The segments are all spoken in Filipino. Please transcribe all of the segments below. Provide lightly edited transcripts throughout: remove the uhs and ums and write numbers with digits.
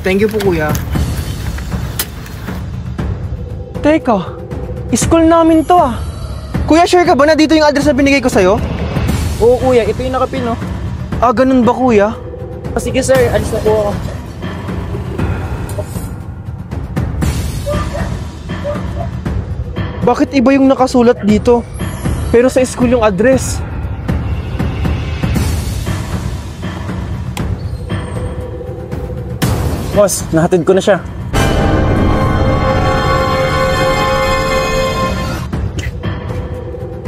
Thank you po, kuya. Teka, school namin to ah. Kuya, sure ka ba na dito yung address na binigay ko sa'yo? Oo kuya, ito yung nakapin no. Ah, ganun ba kuya? Sige sir, alis na po ako. Bakit iba yung nakasulat dito? Pero sa school yung address. Boss, nahatid ko na siya.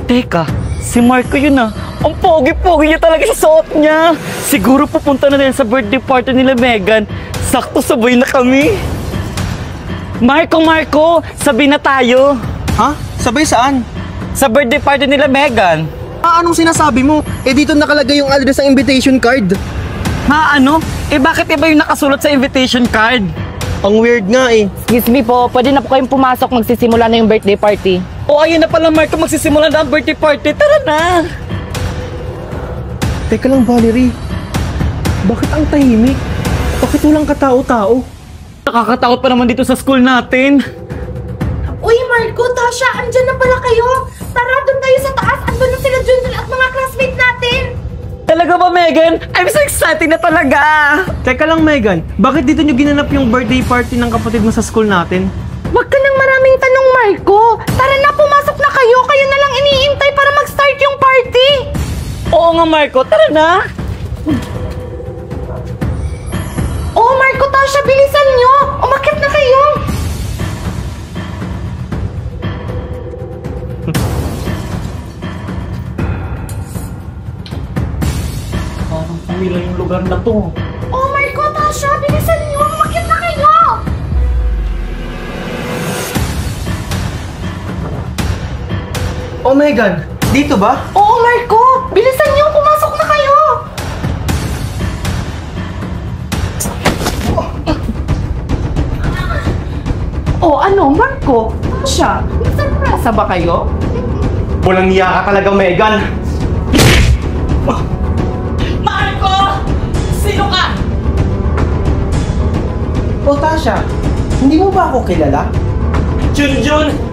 Teka, si Marco yun ah. Ang pogi-pogi niya talaga sa suot niya. Siguro pupunta na din sa birthday party nila Megan. Sakto sabay na kami. Marco, sabay na tayo. Ha? Sabay saan? Sa birthday party nila Megan. Ah, anong sinasabi mo? Eh dito nakalagay yung address ng invitation card. Ha, ano? Eh bakit iba yung nakasulat sa invitation card? Ang weird nga eh. Excuse me po, pwede na po kayong pumasok, magsisimula na yung birthday party. O ayun na pala Marco, magsisimula na ang birthday party. Tara na! Teka lang Valerie, bakit ang tahimik? Bakit walang katao-tao? Nakakatakot pa naman dito sa school natin. Uy, Marco, Tasha, andyan na pala kayo. Tara, doon tayo sa taas. Andun na sila Junjun at mga classmate natin. Talaga ba, Megan? I'm so excited na talaga! Teka lang Megan, bakit dito nyo ginanap yung birthday party ng kapatid mo sa school natin? Huwag ka nang maraming tanong, Marco. Tara na, pumasok na kayo. Kayo na lang iniintay para mag-start yung party. Oo nga, Marco. Tara na! Oh, Marco, Tasha, bilisan nyo. Umakyat na kayo. Parang pamila yung lugar na to. Oh, Marco, Tasha, bilisan nyo. Umakyat na kayo. Oh Megan, dito ba? Oo, Marco, bilisan nyo. Pumasok na kayo. Oh, ano, Marco? Tasha, may surpresa ba kayo? Walang niya ka talaga Megan. Marco! Sino ka? Oh Tasha, hindi mo ba ako kilala? Junjun!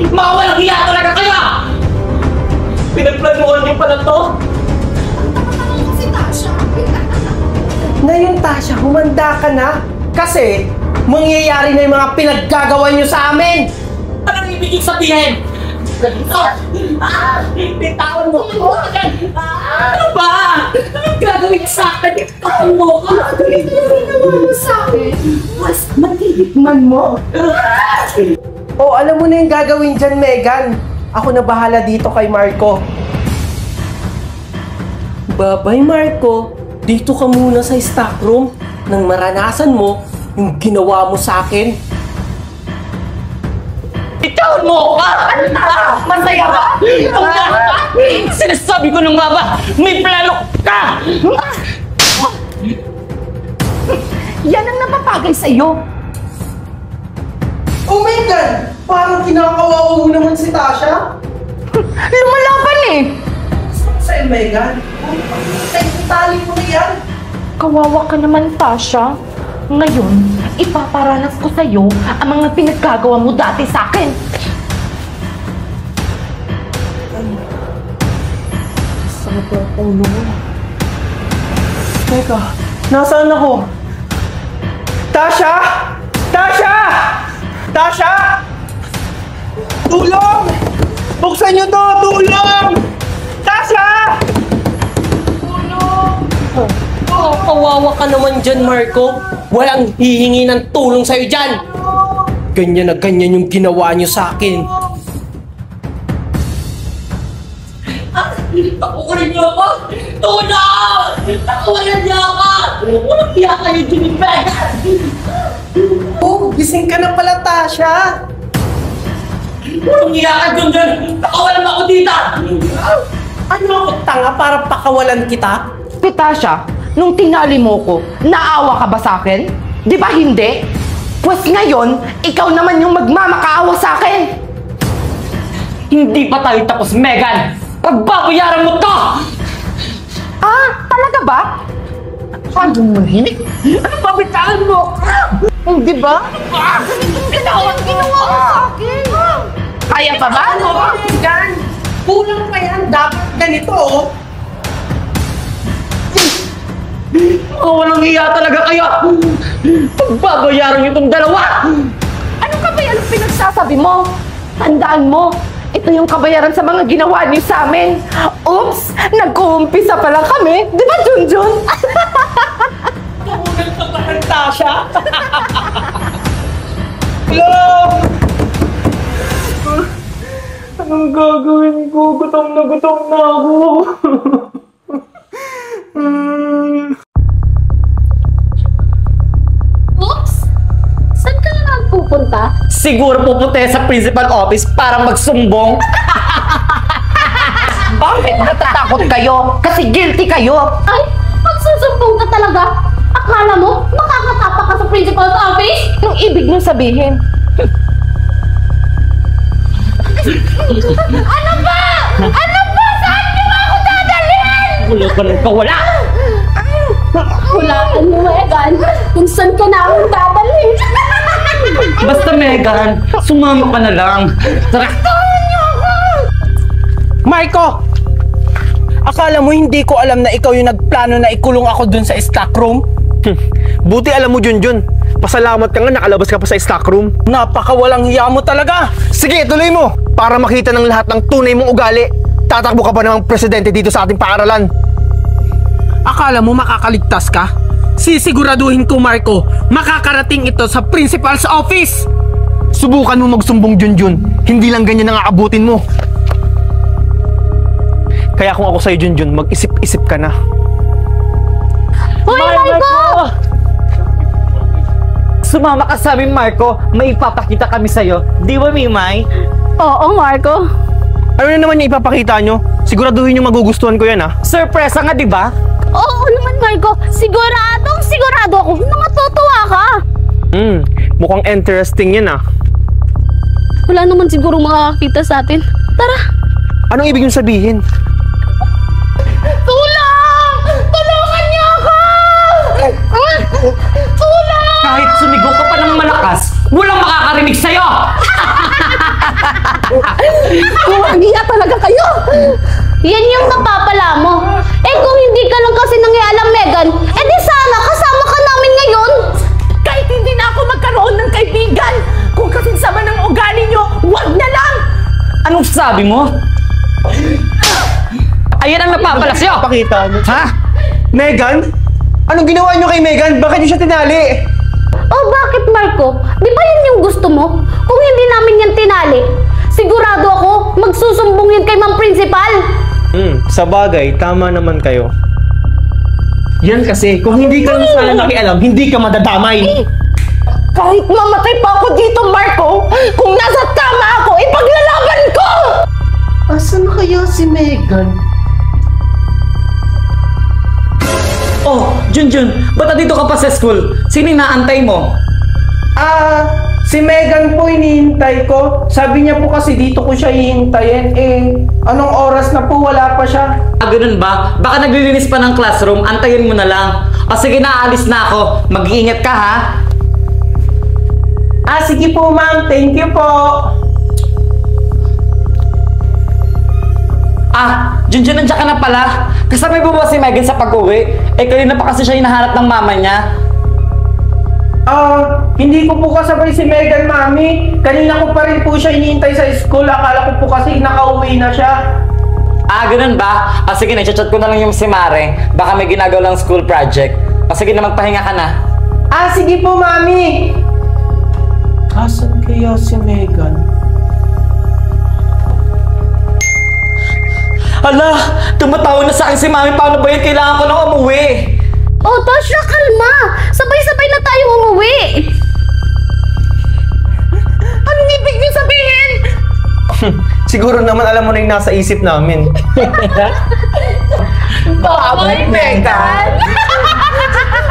Mga walang hiya talaga kayo! Pinagplanuhan niyo pala to? Si Tasha. Ngayon Tasha, humanda ka na. Kasi, mangyayari na yung mga pinaggagawa nyo sa amin! Anong ibig sabihin? Bitawan mo ko! Ano ba? Anong gagawin sa akin? Bitawan mo ko! Ginawa mo sa akin. Mas matitikman mo. Oh, alam mo na yung gagawin dyan, Megan. Ako na bahala dito kay Marco. Babay, Marco. Dito ka muna sa stock room nang maranasan mo yung ginawa mo sa akin. Bitawan mo ka! Masaya ba? Sinasabi ko nung nga ba, may plano ka! Yan ang napapagay sa'yo. Oh, Megan! Parang kinakawawa mo naman si Tasha. Lumalaban eh. Sa'yo, Megan? Tali mo na yan. Kawawa ka naman, Tasha. Ngayon, ipaparanas ko sa'yo ang mga pinaggagawa mo dati sa akin. Sakit ang ulo mo. Teka, nasaan ako? Tasha! Tasha! Tasha! Tulong! Buksan niyo to! Tulong! Tasha! Tulong! Oh, kawawa ka naman dyan, Marco. Walang hihingi ng tulong sa'yo dyan. Ganyan na ganyan yung ginawa niyo sa akin. Takukunin niyo ako! Tulong! Takukunin niyo ako! Walang hiya kayo, Jimmy Megan! Oh, gising ka na pala, Tasha! Walang hiya ka, Junjun! Takawalan mo ako dito! Ano ako tanga para pakawalan kita? Tasha, nung tinali mo ko, naawa ka ba sa akin? Di ba hindi? Pues ngayon, ikaw naman yung magmamakaawa sa akin! Hindi pa tayo tapos, Megan! Pagbabayaran mo to! Ah, talaga ba? Paano mo hinik? Ano ba bitawan mo? Di ba? Ginawa mo sa akin! Kaya pa ba? Yan! Kulang pa yan! Dapat ganito, oh! Walang iya talaga kayo! Pagbabayaran niyo itong dalawa! Ano ka ba yan pinagsasabi mo? Tandaan mo, ito yung kabayaran sa mga ginawa niyo sa amin. Oops! Nag-uumpisa pa lang kami. Di ba, Junjun? Kulang pa ba ng Tasha? Hello! Anong gagawin ko? Gutom na ako. Oops! Saan ka na nagpupunta? Siguro pupunta yan sa principal office para magsumbong. Bakit natatakot kayo? Kasi guilty kayo. Ay, magsusumbong ka talaga? Akala mo, makakatapa ka sa principal's office? Anong ibig nyo sabihin? Ano ba? Ano ba? Saan niyo ba ako dadalhin? Wala ka nang kawala! Hulaan mo, Megan, kung saan ka na akong dadalhin. Basta Megan, sumama ka na lang. Tara! Marco! Akala mo hindi ko alam na ikaw yung nagplano na ikulong ako dun sa stock room? Buti alam mo, Junjun. Pasalamat ka nga nakalabas ka pa sa stock room. Napakawalang hiya mo talaga! Sige, tuloy mo! Para makita ng lahat ng tunay mong ugali. Tatakbo ka pa namang presidente dito sa ating paaralan. Akala mo makakaligtas ka? Sisiguraduhin ko, Marco, makakarating ito sa principal's office! Subukan mo magsumbong, Junjun. Hindi lang ganyan ang aabutin mo. Kaya kung ako sa'yo, Junjun, mag-isip-isip ka na. Hoy, Marco! Sumama ka sa amin, Marco. May ipapakita kami sa'yo. Di ba, Mimay? Oo, Marco. Ano na naman yung ipapakita nyo? Siguraduhin yung magugustuhan ko yan, ha? Surpresa nga, di ba? Oo naman, Marco. Sigurado ako na matutuwa ka. Mukhang interesting yan, ha? Wala naman siguro makakakita sa atin. Tara. Anong ibig yung sabihin? Tulong! Tulungan niyo ako! Tulong! Kahit sumigaw ka pa ng malakas, walang makakarinig sa'yo! Kumagiya talaga kayo! Yan yung napapala mo. Eh kung hindi ka lang kasi nangialam, Megan, eh di sana kasama ka namin ngayon. Kahit hindi na ako magkaroon ng kaibigan, kung kasing sama ng ugali nyo, wag na lang! Anong sabi mo? Ayan ang napapala sa'yo! Pakita mo. Ha? Megan? Anong ginawa nyo kay Megan? Bakit nyo siya tinali? Oh, bakit, Marco? Di ba yan yung gusto mo? Kung hindi namin yan tinali, sigurado ako magsusumbong yun kay Ma'am Principal. Sa bagay, tama naman kayo. Yan kasi, kung hindi ka lang sana nakialam, hindi ka madadamay. Kahit mamatay pa ako dito, Marco, kung nasa tama ako, ipaglalaban ko! Asan na kaya si Megan? Oh, Junjun, ba't dito ka pa sa school? Sino inaantay mo? Si Megan po hinihintay ko. Sabi niya po kasi dito ko siya hihintayin. Anong oras na po? Wala pa siya. Ganun ba? Baka naglilinis pa ng classroom, antayin mo na lang. O sige na, aalis na ako. Mag-iingat ka, ha? Sige po, ma'am. Thank you po. Junjun, nandiyan ka na pala. Kasabay mo ba si Megan sa pag-uwi? Kanina pa kasi siya hinahanap ng mama niya. Hindi ko po kasabay si Megan, mami. Kanina ko pa rin po siya hinihintay sa school. Akala ko po kasi nakauwi na siya. Ganun ba? Sige, nag-chat ko na lang yung si Mare. Baka may ginagawa lang school project. Sige na, magpahinga ka na. Sige po, mami. Asan kaya si Megan? Hala, tumatawag na sa akin si Mami. Paano ba yun? Kailangan ko nang umuwi. Oh, Tasha, kalma. Sabay-sabay na tayong umuwi. Anong ibig niyo sabihin? Siguro naman alam mo na yung nasa isip namin. Babay, Megan!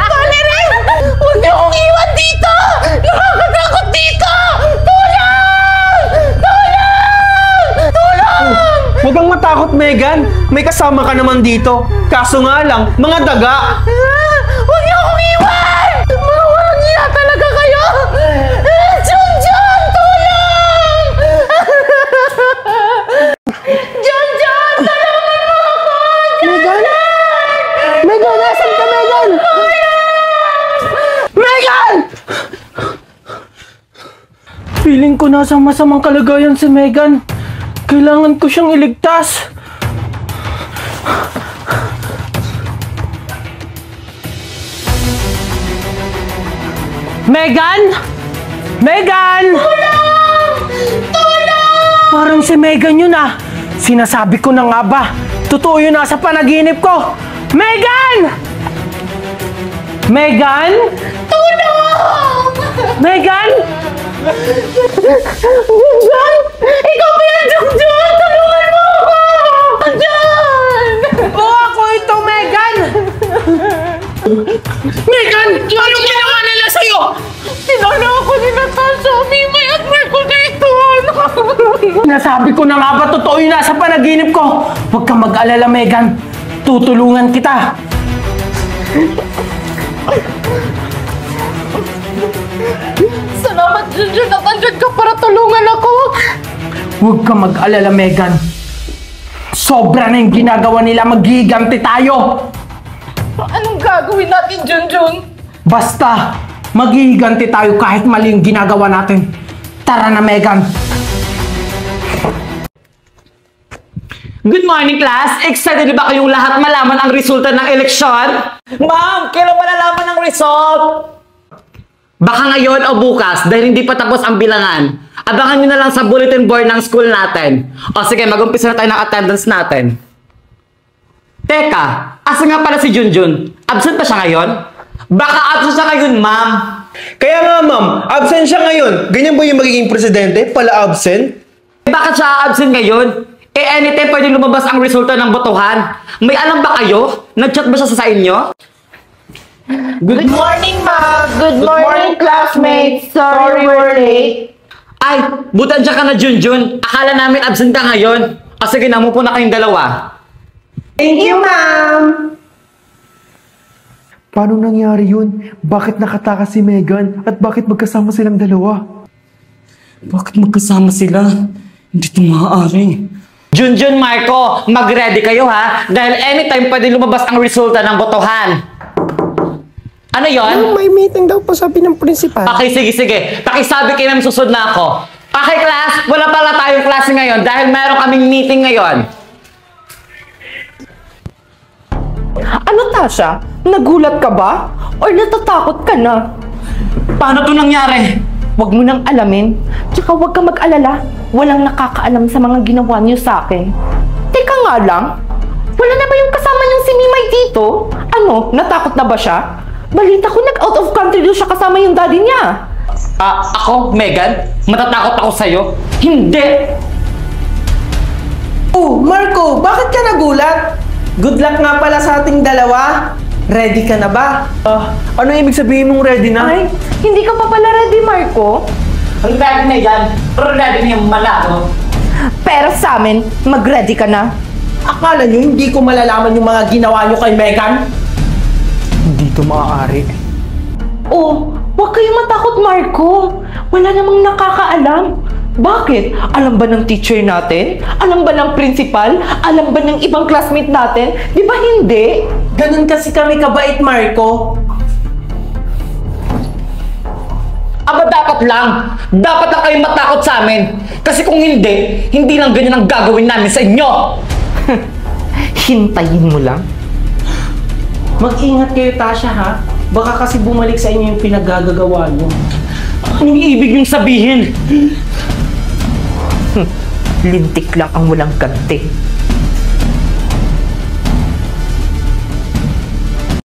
Valerie! Huwag niyo akong iwan dito! Nakakatakot dito! Tulong! Tulong! Tulong! Huwag kang matakot, Megan. May kasama ka naman dito. Kaso nga lang, mga daga. Huwag Feeling ko nasa masamang kalagayan si Megan. Kailangan ko siyang iligtas. Megan! Megan! Tulong! Tulong! Parang si Megan yun ah. Sinasabi ko na nga ba? Totoo yun nasa panaginip ko. Megan! Megan? Tulong! Megan? Junjun! Ikaw ba yan, Junjun? Tulungan mo ako! Junjun! Oo, ako ito, Megan! Megan! Anong ginawa nila sa'yo? Tinalo ako ni Natasha, Mimay at Marco dito! Nasabi ko na nga ba totoo yung nasa panaginip ko? Huwag kang mag-alala, Megan. Tutulungan kita. Salamat, Junjun, at andyan ka para tulungan ako. Huwag kang mag-alala, Megan. Sobra na yung ginagawa nila. Maghihiganti tayo. Anong gagawin natin, Junjun? Basta, maghihiganti tayo kahit mali yung ginagawa natin. Tara na, Megan. Good morning, class! Excited ba kayong lahat malaman ang resulta ng eleksyon? Ma'am, kailan malalaman ang result? Baka ngayon o bukas dahil hindi pa tapos ang bilangan. Abangan nyo na lang sa bulletin board ng school natin. O sige, mag-umpisa na tayo ng attendance natin. Teka, asa nga pala si Junjun? Absent pa siya ngayon? Baka absent siya ngayon, ma'am. Kaya nga ma'am, absent siya ngayon. Ganyan ba yung magiging presidente? Pala absent? Bakit siya absent ngayon? Anytime pwede lumabas ang resulta ng botohan. May alam ba kayo? Nag-chat ba siya sa inyo? Good morning, ma'am. Good morning, classmates. Sorry we're late. Ay, butan siya ka na, Junjun. Akala namin absent ka ngayon. O sige, namupo na kayong dalawa. Thank you, ma'am. Paano nangyari yun? Bakit nakatakas si Megan? At bakit magkasama silang dalawa? Bakit magkasama sila? Hindi ito maaari. Junjun, Marco, mag-ready kayo ha. Dahil anytime pwede lumabas ang resulta ng botohan. Ano yon? May meeting daw po sabi ng principal. Okay, sige. Pakisabi kayo namin susunod na ako. Okay, class. Wala pala tayong klase ngayon dahil mayroon kaming meeting ngayon. Ano, Tasha? Nagulat ka ba? Or natatakot ka na? Paano to nangyari? Huwag mo nang alamin. Tsaka huwag kang mag-alala. Walang nakakaalam sa mga ginawa niyo sa akin. Teka nga lang. Wala na ba yung kasama niyong si Mimay dito? Ano? Natakot na ba siya? Balita ko nag-out of country doon siya kasama yung daddy niya. Ako, Megan? Matatakot ako sa'yo? Hindi! Oh, Marco, bakit ka nagulat? Good luck nga pala sa ating dalawa. Ready ka na ba? Ano ibig sabihin mong ready na? Ay, hindi ka pa pala ready, Marco. Ang ready na yan, pero ready na yung malado. Pero sa amin, mag-ready ka na. Akala nyo hindi ko malalaman yung mga ginawa nyo kay Megan? Hindi to maaari. Oh, huwag kayong matakot, Marco. Wala namang nakakaalam. Bakit? Alam ba ng teacher natin? Alam ba ng principal? Alam ba ng ibang classmate natin? Di ba hindi? Ganun kasi kami kabait, Marco. Aba, dapat lang. Dapat lang kayong matakot sa amin. Kasi kung hindi, hindi lang ganyan ang gagawin namin sa inyo. Hintayin mo lang. Mag-ingat kayo, Tasha, ha? Baka kasi bumalik sa inyo yung pinaggagawa nyo. Anong ibig yung sabihin? Lintik lang ang walang ganti.